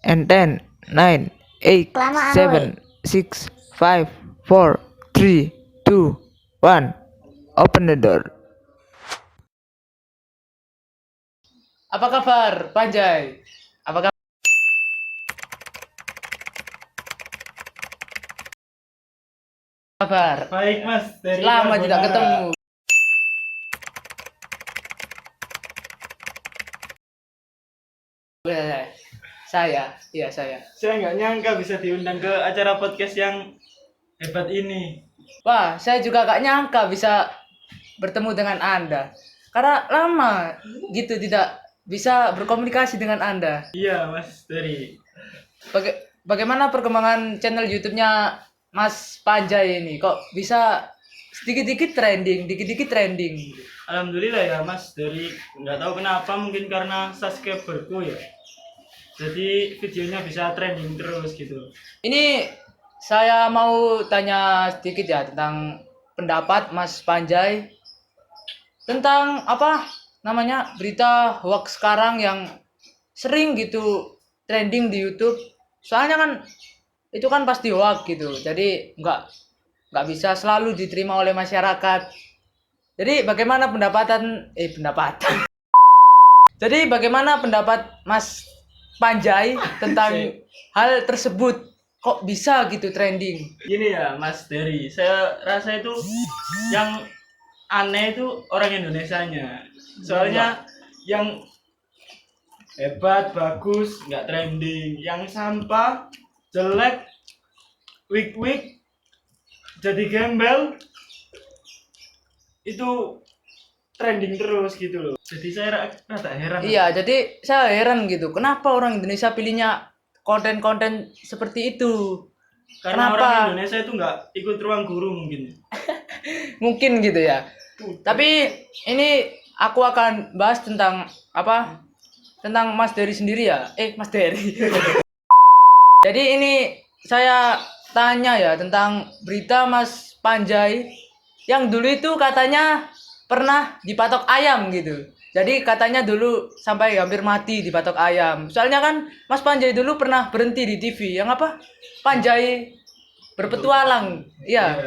and 10, 9, 8, Kelamaan, 7, 6, 5, 4, 3, 2, 1. Open the door. Apa kabar, Panjai? Apa kabar? Baik Mas, dari Lama tidak Carbonara. ketemu. Saya. Saya nggak nyangka bisa diundang ke acara podcast yang hebat ini. Wah, saya juga gak nyangka bisa bertemu dengan Anda. Karena lama gitu tidak bisa berkomunikasi dengan Anda. Iya Mas, dari Bagaimana perkembangan channel YouTube-nya Mas Panjai ini? Kok bisa sedikit-dikit trending? Alhamdulillah ya Mas, dari nggak tahu kenapa, mungkin karena subscriberku ya. Jadi videonya bisa trending terus gitu. Ini saya mau tanya sedikit ya tentang pendapat Mas Panjai tentang apa namanya berita hoax sekarang yang sering gitu trending di YouTube. Soalnya kan itu kan pasti hoax gitu. Jadi nggak bisa selalu diterima oleh masyarakat. Jadi bagaimana pendapatan? Jadi bagaimana pendapat Mas Panjai tentang hal tersebut? Kok bisa gitu trending? Gini ya Mas, dari saya rasa itu yang aneh itu orang Indonesianya. Soalnya yang hebat, bagus, nggak trending. Yang sampah, jelek, weak, jadi gembel, itu trending terus gitu loh. Jadi saya rada heran. Iya, jadi saya heran gitu. Kenapa orang Indonesia pilihnya konten-konten seperti itu? Karena Kenapa? orang Indonesia itu nggak ikut ruang guru mungkin. Mungkin gitu ya. Tapi ini aku akan bahas tentang apa? Tentang Mas Dery sendiri ya. Mas Dery. Jadi ini saya tanya ya tentang berita Mas Panjai yang dulu itu katanya pernah dipatok ayam gitu. Jadi katanya dulu sampai hampir mati dipatok ayam. Soalnya kan Mas Panjai dulu pernah berhenti di TV yang apa? Panjai berpetualang. Iya.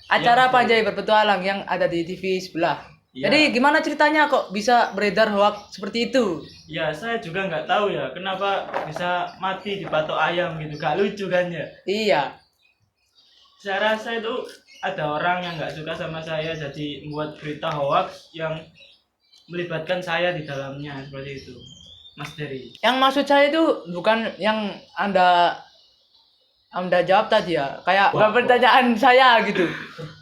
Acara Panjai berpetualang yang ada di TV sebelah. Iya. Jadi gimana ceritanya kok bisa beredar hoax seperti itu? Ya saya juga nggak tahu ya kenapa bisa mati dipatok ayam gitu. Gak lucu kan ya. Iya. Saya rasa itu ada orang yang nggak suka sama saya, jadi membuat berita hoax yang melibatkan saya di dalamnya, seperti itu Mas Dery. Yang maksud saya itu bukan yang Anda jawab tadi ya. Kayak pertanyaan saya gitu.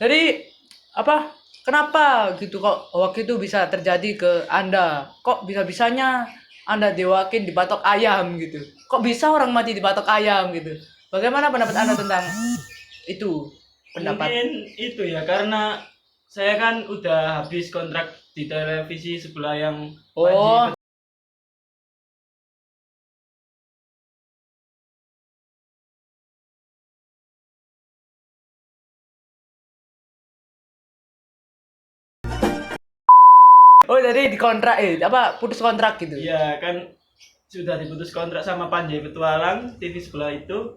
Jadi apa? Kenapa gitu kok hoax itu bisa terjadi ke Anda? Kok bisa-bisanya Anda diwakin dipatok ayam gitu? Kok bisa orang mati dipatok ayam gitu? Bagaimana pendapat Anda tentang itu? Mungkin itu ya karena saya kan udah habis kontrak di televisi sebelah yang Oh, oh jadi dikontrak putus kontrak gitu. ya kan sudah diputus kontrak sama Panjai Petualang TV sebelah itu.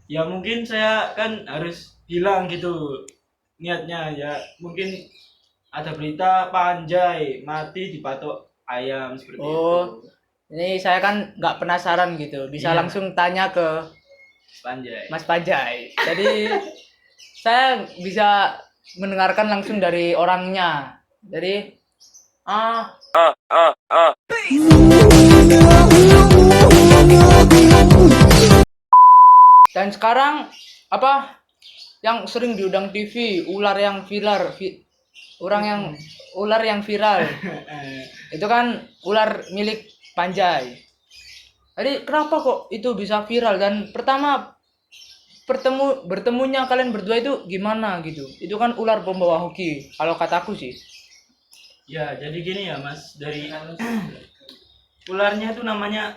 Ya mungkin saya kan harus hilang gitu niatnya ya. Mungkin ada berita Panjai mati dipatok ayam seperti itu. Oh, ini saya kan nggak penasaran gitu. Bisa Iya. langsung tanya ke Panjai. Mas Panjai. Jadi saya bisa mendengarkan langsung dari orangnya. Jadi dan sekarang apa yang sering diundang TV ular yang viral itu kan ular milik Panjai. Jadi kenapa kok itu bisa viral dan pertama bertemunya kalian berdua itu gimana gitu? Itu kan ular pembawa hoki kalau kataku sih. Ya, jadi gini ya Mas, dari ularnya itu namanya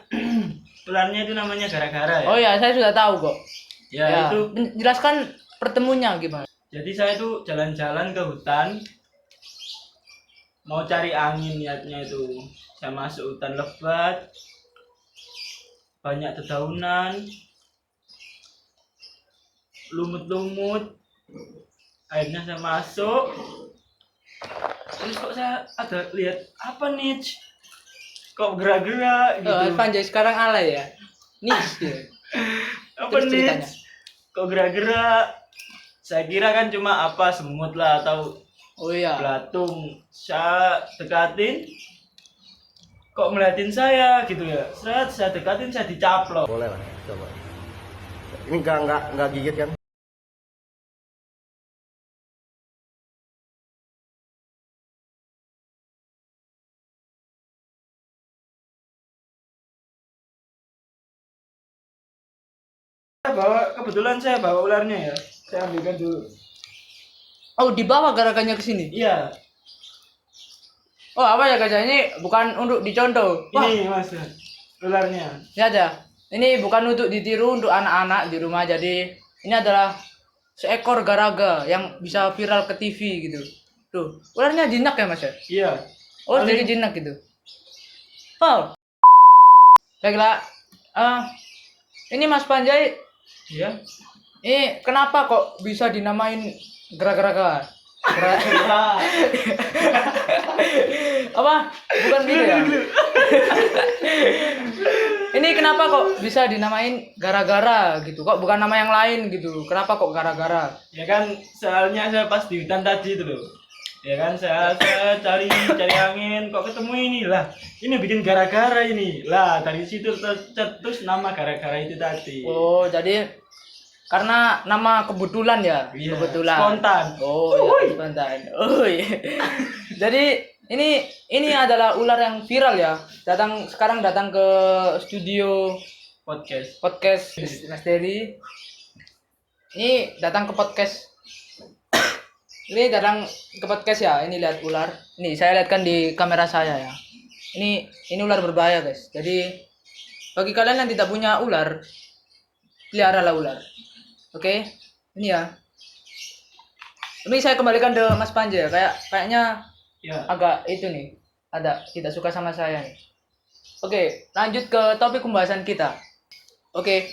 gara-gara ya. Oh ya, saya sudah tahu kok. Ya, itu jelaskan pertemunya gimana. jadi saya itu jalan-jalan ke hutan mau cari angin, niatnya itu. Saya masuk hutan lebat. banyak dedaunan, lumut-lumut. Akhirnya saya masuk. Terus kok saya ada lihat apa nih? Kok gerak-gerak gitu. Mas Panjai sekarang alay ya. Nih, gitu. Apa Terus nih? ceritanya. Kok gerak-gerak? Saya kira kan cuma apa semut lah atau Oh iya. belatung. Saya dekatin, kok ngeliatin saya gitu ya. Saya dekatin, saya dicaplok. Boleh lah, coba. Ini nggak gigit kan? Kebetulan saya bawa ularnya ya. Saya ambilkan dulu. Oh, dibawa garagannya ke sini. Iya, Oh, apa ya gajah ini bukan untuk dicontoh. Wah, ini mas ularnya. ya ada. Ini bukan untuk ditiru untuk anak-anak di rumah. Jadi ini adalah seekor garaga yang bisa viral ke TV gitu. Tuh, ularnya jinak ya mas ya? Iya. Oh, Paling- jadi jinak gitu. Oh, baiklah. Ini Mas Panjai, Iya. ini kenapa kok bisa dinamain geraga-geraga? Apa? Bukan gitu ya? Ini kenapa kok bisa dinamain gara-gara gitu? Kok bukan nama yang lain gitu? Kenapa kok gara-gara? Ya kan soalnya saya pas di hutan tadi itu loh. Ya kan saya cari angin kok ketemu ini lah. Ini bikin gara-gara ini. Lah dari situ tercetus nama gara-gara itu tadi. Oh, jadi karena nama kebetulan ya? Iya, Kebetulan. spontan. Oh, iya, spontan. Oh, iya. Jadi ini adalah ular yang viral ya. Sekarang datang ke studio Podcast. Mas Dery. Ini datang ke podcast. Ini datang ke podcast ya. Ini lihat ular. Ini saya lihatkan di kamera saya ya. Ini ular berbahaya guys. Jadi bagi kalian yang tidak punya ular, peliharalah ular. Oke, ini ya. Ini saya kembalikan ke Mas Panji ya. Kayaknya Ya. agak itu nih. Ada tidak suka sama saya nih. Oke, lanjut ke topik pembahasan kita. Oke,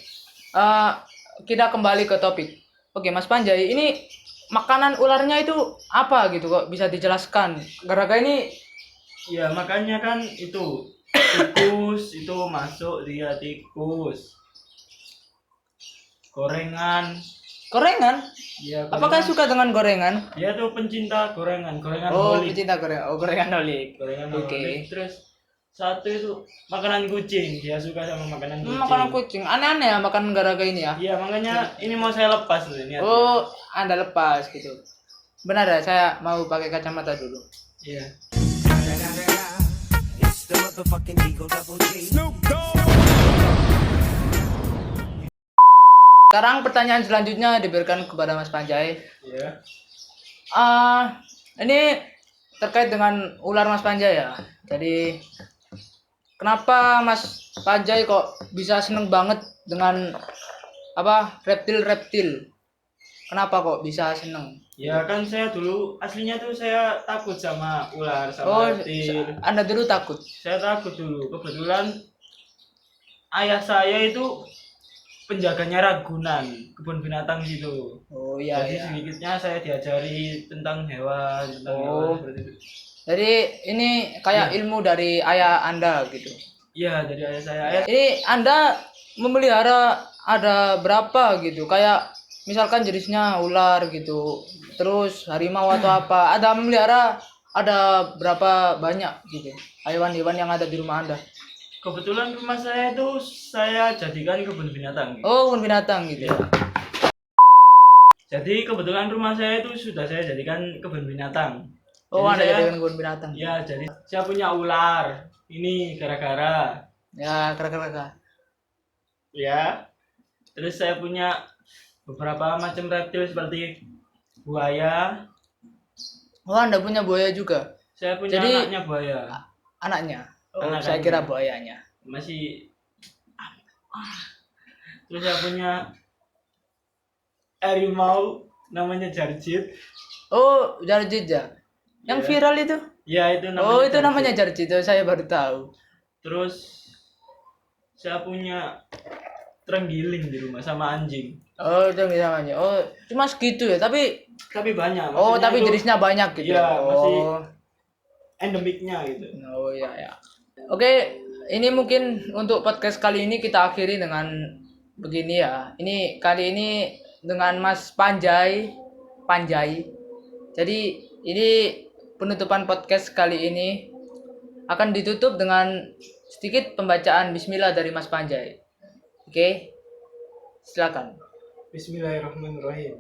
kita kembali ke topik. Oke, Mas Panjai, ini makanan ularnya itu apa gitu kok bisa dijelaskan? Gara-gara ini Ya makanya kan itu tikus itu masuk dia tikus. Gorengan. Ya, apakah gorengan. suka dengan gorengan? Dia tuh pencinta gorengan Oh, holik. pecinta gorengan. Oh, gorengan holik. Gorengan Oke. holik. Terus satu itu makanan kucing. Dia suka sama makanan kucing. Makanan kucing. Aneh-aneh ya makan gara-gara ini ya. Iya, makanya ini mau saya lepas tuh ini. Oh, Anda lepas gitu. Benar ya, saya mau pakai kacamata dulu. Iya. Sekarang pertanyaan selanjutnya diberikan kepada Mas Panjai. Iya. Ini terkait dengan ular Mas Panjai ya. Jadi kenapa Mas Panjai kok bisa seneng banget dengan apa reptil-reptil? Kenapa kok bisa seneng? Ya kan saya dulu aslinya tuh saya takut sama ular Oh, sama reptil. Anda dulu takut. Saya takut dulu. Kebetulan ayah saya itu penjaganya Ragunan, kebun binatang gitu. Oh iya Jadi iya. sedikitnya saya diajari tentang hewan, tentang Oh. hewan seperti itu. Jadi ini kayak ilmu dari ayah Anda gitu. Iya, dari ayah saya. Ayah, Ini Anda memelihara ada berapa gitu? Kayak misalkan jenisnya ular gitu. Terus harimau atau apa? Ada memelihara ada berapa banyak gitu? Hewan-hewan yang ada di rumah Anda. kebetulan rumah saya itu saya jadikan kebun binatang. Gitu. Oh, kebun binatang gitu. Iya. Jadi kebetulan rumah saya itu sudah saya jadikan kebun binatang. Oh, Jadi Anda saya- jadikan kebun binatang. Ya, jadi saya punya ular. Ini gara-gara Ya, kira-kira. ya. Terus saya punya beberapa macam reptil seperti buaya. Oh, Anda punya buaya juga. Saya punya Jadi- anaknya buaya. Anaknya. Oh, Anak saya kandung. kira buayanya. Masih. Terus saya punya harimau namanya Jarjit. Oh, Jarjit ya. Yang Iya. viral itu? Ya itu namanya. Oh, itu Jarjit. namanya Jarjit. Saya baru tahu. Terus saya punya terenggiling di rumah sama anjing. Oh, itu namanya. Oh, cuma segitu ya. Tapi Banyak. oh, maksudnya tapi itu- jenisnya banyak gitu. Iya, masih Oh. endemiknya gitu. Oh iya ya. Oke, ini mungkin untuk podcast kali ini kita akhiri dengan begini ya. Ini kali ini dengan Mas Panjai. Jadi ini penutupan podcast kali ini akan ditutup dengan sedikit pembacaan Bismillah dari Mas Panjai. Oke, silakan. Bismillahirrahmanirrahim.